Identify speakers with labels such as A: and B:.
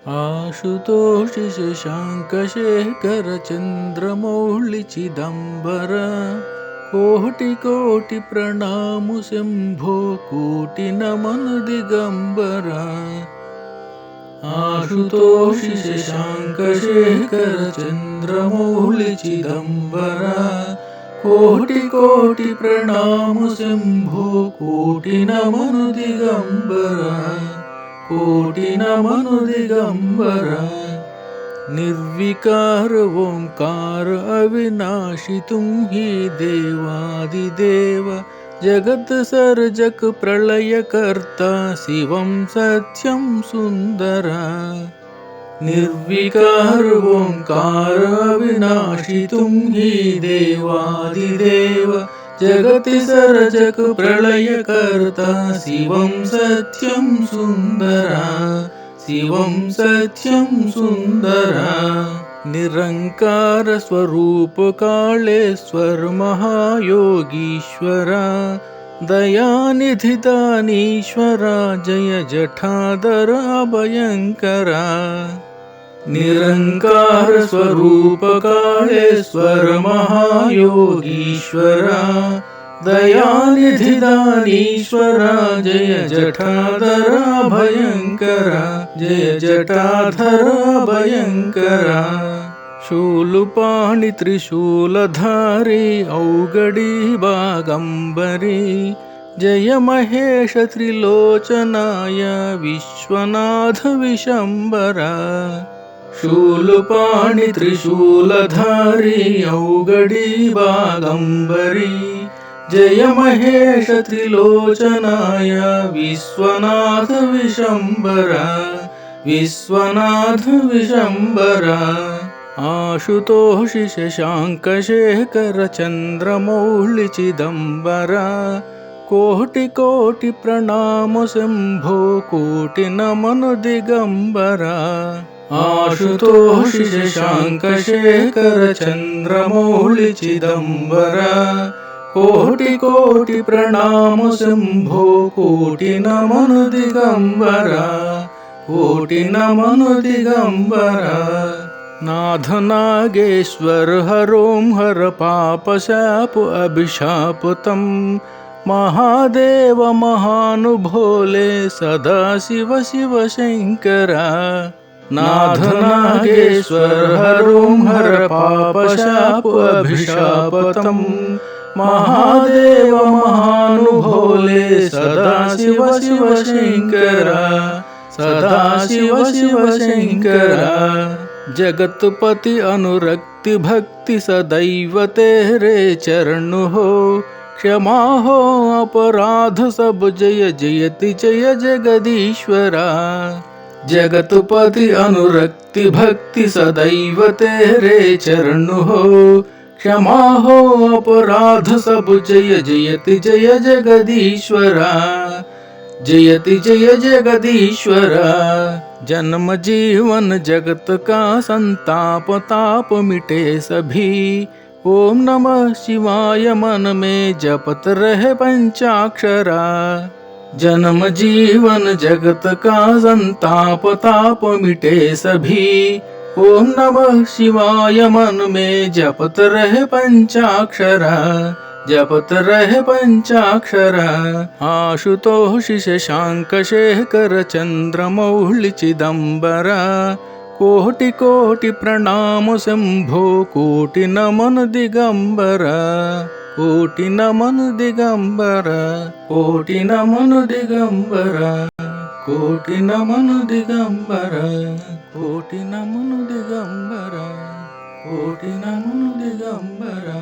A: आशुतोषि शशाङ्कशेखर चन्द्रमौळि चिदम्बर कोटि कोटि प्रणामु शम्भो कोटि नमन दिगंबर। आशुतोषि शशाङ्कशेखर चन्द्रमौळि चिदम्बर कोटि कोटि प्रणामु शम्भो कोटि नमन दिगंबर कोटि नमन दिगंबर। निर्विकार ओंकार अविनाशी तुम ही देवादिदेव जगत सर्जक प्रलय कर्ता शिवम सत्यम सुंदरा। निर्विकार ओंकार अविनाशी तुम ही देवादिदेव जगति सर्जक प्रलय कर्ता शिवम सत्यम सुंदरा शिवम सत्यम सुंदरा। निरंकार स्वरूप कालेश्वर महायोगीश्वरा दयानिधि दानीश्वरा जय जठाधर अभयंकरा। निरंकार स्वरूप कालेश्वर महायोगीश्वरा दयानिधि दानीश्वरा जय जठाधर अभयंकरा जय जटाधर अभयंकरा। शूलपाणि त्रिशूलधारी औगडी बागंबरी जय महेश त्रिलोचनाय विश्वनाथ विशंबरा। शूलपाणि त्रिशूलधारी औगडी बागंबरी जय महेश त्रिलोचनाय विश्वनाथ विशंबरा विश्वनाथ विशंबरा। आशुतोषि शशाङ्कशेखर चन्द्रमौळि चिदम्बरा कोटि कोटि प्रणामु शम्भो कोटि नमन दिगंबरा। आशुतोषि शशाङ्कशेखर चन्द्रमौळि चिदम्बरा कोटि कोटि प्रणामु शम्भो कोटि नमन दिगंबरा कोटि नमन दिगंबरा। नाथ नागेश्वर हरों हर पाप शाप अभिशाप तम महादेव महानुभोले सदा शिव शिव शंकरा। नाथ नागेश्वर हरों हर पाप शाप अभिशाप तम महादेव महानुभोले सदा शिव शिव शंकरा सदा शिव शिव शंकरा। जगतपति अनुरक्ति भक्ति सदैव तेरे चरण हो क्षमा हो अपराध सब जय जयति जय जगदीश्वरा। जगतपति अनुरक्ति भक्ति सदैव तेरे चरण हो क्षमा हो अपराध सब जय जयति जय जगदीश्वरा जयति जय जगदीश्वरा। जन्म जीवन जगत का संताप ताप मिटे सभी ओम नमः शिवाय मन में जपत रहे पंचाक्षरा। जन्म जीवन जगत का संताप ताप मिटे सभी ओम नमः शिवाय मन में जपत रहे पंचाक्षरा जपत रहे पंचाक्षरा। आशुतोषि शशाङ्कशेखर चन्द्रमौळि चिदम्बरा कोटि कोटि प्रणामु शम्भो कोटि नमन दिगंबरा कोटि नमन दिगंबरा कोटि नमन दिगंबरा कोटि नमन दिगंबरा कोटि नमन दिगंबरा कोटि नमन दिगंबरा।